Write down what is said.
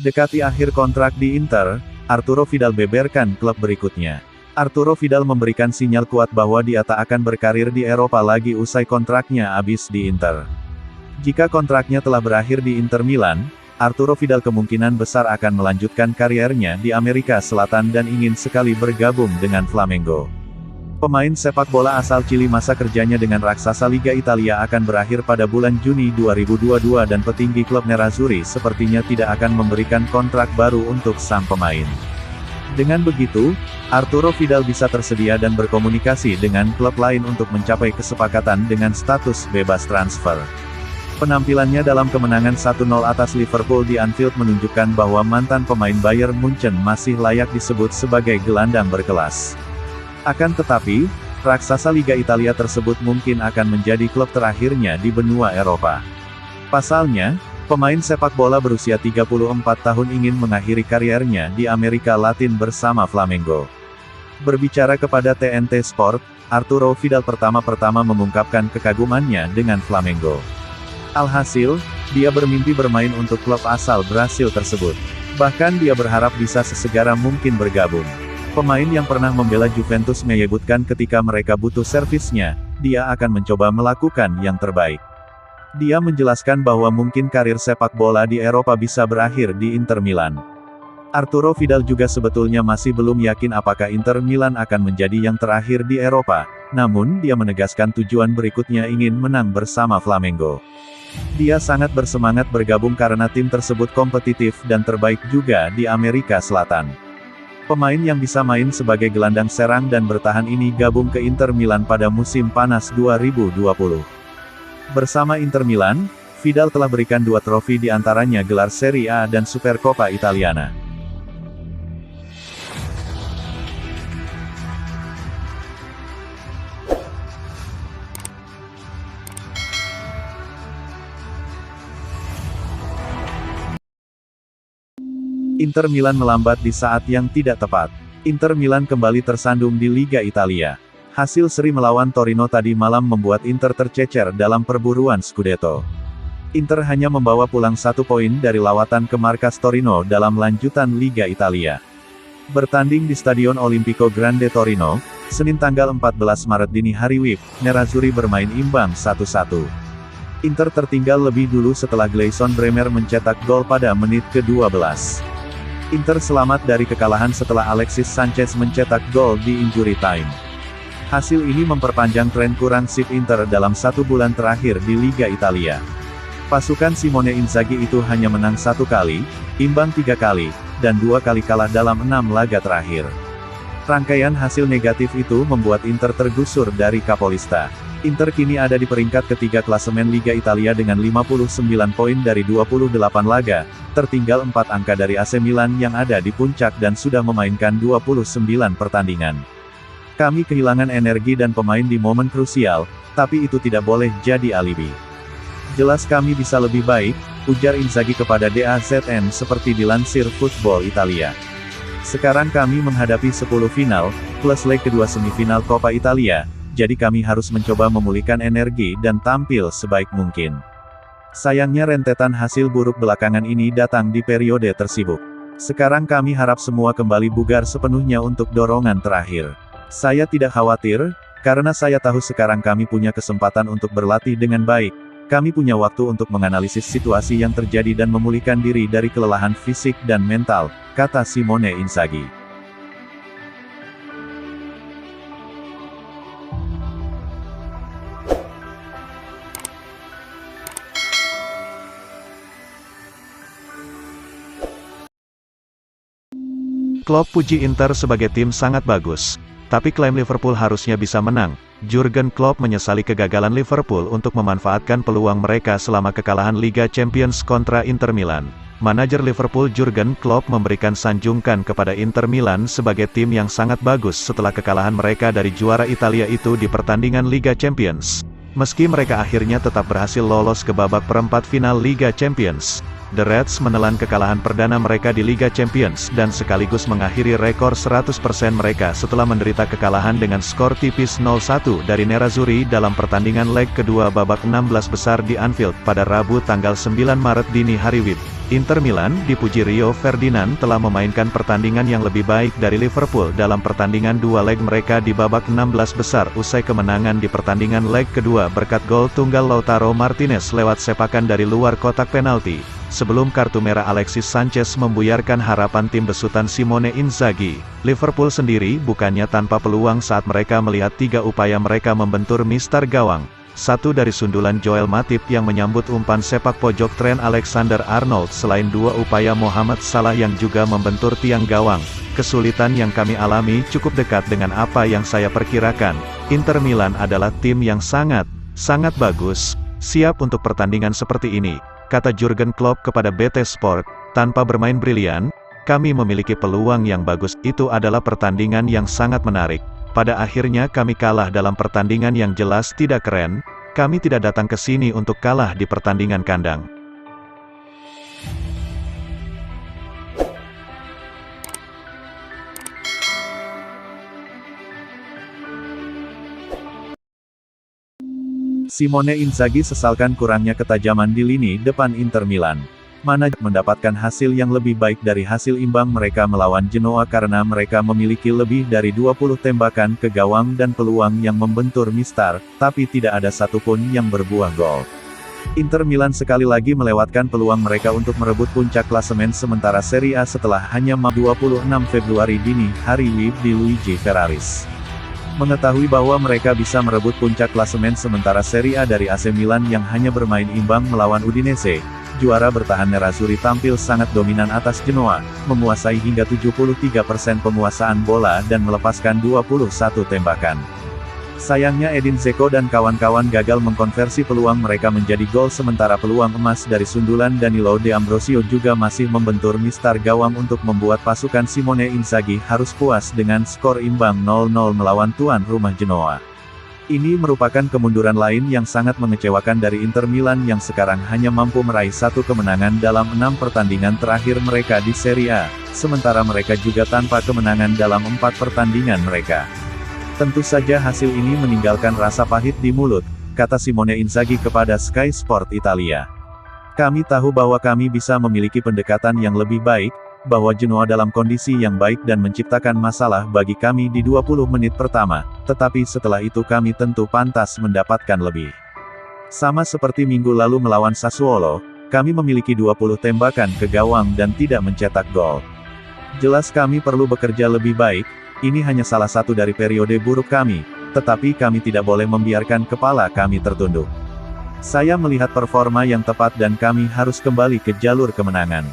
Dekati akhir kontrak di Inter, Arturo Vidal beberkan klub berikutnya. Arturo Vidal memberikan sinyal kuat bahwa dia tak akan berkarir di Eropa lagi usai kontraknya habis di Inter. Jika kontraknya telah berakhir di Inter Milan, Arturo Vidal kemungkinan besar akan melanjutkan kariernya di Amerika Selatan dan ingin sekali bergabung dengan Flamengo. Pemain sepak bola asal Chili masa kerjanya dengan raksasa Liga Italia akan berakhir pada bulan Juni 2022 dan petinggi klub Nerazzurri sepertinya tidak akan memberikan kontrak baru untuk sang pemain. Dengan begitu, Arturo Vidal bisa tersedia dan berkomunikasi dengan klub lain untuk mencapai kesepakatan dengan status bebas transfer. Penampilannya dalam kemenangan 1-0 atas Liverpool di Anfield menunjukkan bahwa mantan pemain Bayern Munchen masih layak disebut sebagai gelandang berkelas. Akan tetapi, raksasa Liga Italia tersebut mungkin akan menjadi klub terakhirnya di benua Eropa. Pasalnya, pemain sepak bola berusia 34 tahun ingin mengakhiri kariernya di Amerika Latin bersama Flamengo. Berbicara kepada TNT Sport, Arturo Vidal pertama-tama mengungkapkan kekagumannya dengan Flamengo. Alhasil, dia bermimpi bermain untuk klub asal Brasil tersebut. Bahkan dia berharap bisa sesegera mungkin bergabung. Pemain yang pernah membela Juventus menyebutkan ketika mereka butuh servisnya, dia akan mencoba melakukan yang terbaik. Dia menjelaskan bahwa mungkin karir sepak bola di Eropa bisa berakhir di Inter Milan. Arturo Vidal juga sebetulnya masih belum yakin apakah Inter Milan akan menjadi yang terakhir di Eropa, namun dia menegaskan tujuan berikutnya ingin menang bersama Flamengo. Dia sangat bersemangat bergabung karena tim tersebut kompetitif dan terbaik juga di Amerika Selatan. Pemain yang bisa main sebagai gelandang serang dan bertahan ini gabung ke Inter Milan pada musim panas 2020. Bersama Inter Milan, Vidal telah berikan 2 trofi di antaranya gelar Serie A dan Supercoppa Italiana. Inter Milan melambat di saat yang tidak tepat. Inter Milan kembali tersandung di Liga Italia. Hasil seri melawan Torino tadi malam membuat Inter tercecer dalam perburuan Scudetto. Inter hanya membawa pulang 1 poin dari lawatan ke markas Torino dalam lanjutan Liga Italia. Bertanding di Stadion Olimpico Grande Torino, Senin tanggal 14 Maret dini hari WIB, Nerazzurri bermain imbang 1-1. Inter tertinggal lebih dulu setelah Gleison Bremer mencetak gol pada menit ke-12. Inter selamat dari kekalahan setelah Alexis Sanchez mencetak gol di injury time. Hasil ini memperpanjang tren kurang sip Inter dalam 1 bulan terakhir di Liga Italia. Pasukan Simone Inzaghi itu hanya menang 1 kali, imbang 3 kali, dan 2 kali kalah dalam 6 laga terakhir. Rangkaian hasil negatif itu membuat Inter tergusur dari Capolista. Inter kini ada di peringkat ketiga klasemen Liga Italia dengan 59 poin dari 28 laga, tertinggal 4 angka dari AC Milan yang ada di puncak dan sudah memainkan 29 pertandingan. Kami kehilangan energi dan pemain di momen krusial, tapi itu tidak boleh jadi alibi. Jelas kami bisa lebih baik, ujar Inzaghi kepada DAZN seperti dilansir Football Italia. Sekarang kami menghadapi 10 final, plus leg kedua semifinal Coppa Italia, jadi kami harus mencoba memulihkan energi dan tampil sebaik mungkin. Sayangnya rentetan hasil buruk belakangan ini datang di periode tersibuk. Sekarang kami harap semua kembali bugar sepenuhnya untuk dorongan terakhir. Saya tidak khawatir, karena saya tahu sekarang kami punya kesempatan untuk berlatih dengan baik. Kami punya waktu untuk menganalisis situasi yang terjadi dan memulihkan diri dari kelelahan fisik dan mental, kata Simone Inzaghi. Klopp puji Inter sebagai tim sangat bagus. Tapi klaim Liverpool harusnya bisa menang. Jurgen Klopp menyesali kegagalan Liverpool untuk memanfaatkan peluang mereka selama kekalahan Liga Champions kontra Inter Milan. Manajer Liverpool Jurgen Klopp memberikan sanjungan kepada Inter Milan sebagai tim yang sangat bagus setelah kekalahan mereka dari juara Italia itu di pertandingan Liga Champions. Meski mereka akhirnya tetap berhasil lolos ke babak perempat final Liga Champions, The Reds menelan kekalahan perdana mereka di Liga Champions dan sekaligus mengakhiri rekor 100% mereka setelah menderita kekalahan dengan skor tipis 0-1 dari Nerazzurri dalam pertandingan leg kedua babak 16 besar di Anfield pada Rabu tanggal 9 Maret dini hari WIB. Inter Milan, dipuji Rio Ferdinand telah memainkan pertandingan yang lebih baik dari Liverpool dalam pertandingan dua leg mereka di babak 16 besar usai kemenangan di pertandingan leg kedua berkat gol tunggal Lautaro Martinez lewat sepakan dari luar kotak penalti. Sebelum kartu merah Alexis Sanchez membuyarkan harapan tim besutan Simone Inzaghi, Liverpool sendiri bukannya tanpa peluang saat mereka melihat 3 upaya mereka membentur mistar gawang. Satu dari sundulan Joel Matip yang menyambut umpan sepak pojok Trent Alexander-Arnold selain 2 upaya Mohamed Salah yang juga membentur tiang gawang. Kesulitan yang kami alami cukup dekat dengan apa yang saya perkirakan. Inter Milan adalah tim yang sangat bagus, siap untuk pertandingan seperti ini, kata Jurgen Klopp kepada BT Sport. Tanpa bermain brilian, kami memiliki peluang yang bagus. Itu adalah pertandingan yang sangat menarik. Pada akhirnya kami kalah dalam pertandingan yang jelas tidak keren. Kami tidak datang ke sini untuk kalah di pertandingan kandang. Simone Inzaghi sesalkan kurangnya ketajaman di lini depan Inter Milan. Mana mendapatkan hasil yang lebih baik dari hasil imbang mereka melawan Genoa karena mereka memiliki lebih dari 20 tembakan ke gawang dan peluang yang membentur mistar, tapi tidak ada satupun yang berbuah gol. Inter Milan sekali lagi melewatkan peluang mereka untuk merebut puncak klasemen sementara Serie A setelah hanya 26 Februari dini hari WIB di Luigi Ferraris. Mengetahui bahwa mereka bisa merebut puncak klasemen sementara Serie A dari AC Milan yang hanya bermain imbang melawan Udinese, juara bertahan Nerazzurri tampil sangat dominan atas Genoa, menguasai hingga 73% penguasaan bola dan melepaskan 21 tembakan. Sayangnya Edin Dzeko dan kawan-kawan gagal mengkonversi peluang mereka menjadi gol sementara peluang emas dari sundulan Danilo De Ambrosio juga masih membentur mistar gawang untuk membuat pasukan Simone Inzaghi harus puas dengan skor imbang 0-0 melawan tuan rumah Genoa. Ini merupakan kemunduran lain yang sangat mengecewakan dari Inter Milan yang sekarang hanya mampu meraih 1 kemenangan dalam 6 pertandingan terakhir mereka di Serie A, sementara mereka juga tanpa kemenangan dalam 4 pertandingan mereka. Tentu saja hasil ini meninggalkan rasa pahit di mulut, kata Simone Inzaghi kepada Sky Sport Italia. Kami tahu bahwa kami bisa memiliki pendekatan yang lebih baik, bahwa Genoa dalam kondisi yang baik dan menciptakan masalah bagi kami di 20 menit pertama, tetapi setelah itu kami tentu pantas mendapatkan lebih. Sama seperti minggu lalu melawan Sassuolo, kami memiliki 20 tembakan ke gawang dan tidak mencetak gol. Jelas kami perlu bekerja lebih baik, ini hanya salah satu dari periode buruk kami, tetapi kami tidak boleh membiarkan kepala kami tertunduk. Saya melihat performa yang tepat dan kami harus kembali ke jalur kemenangan.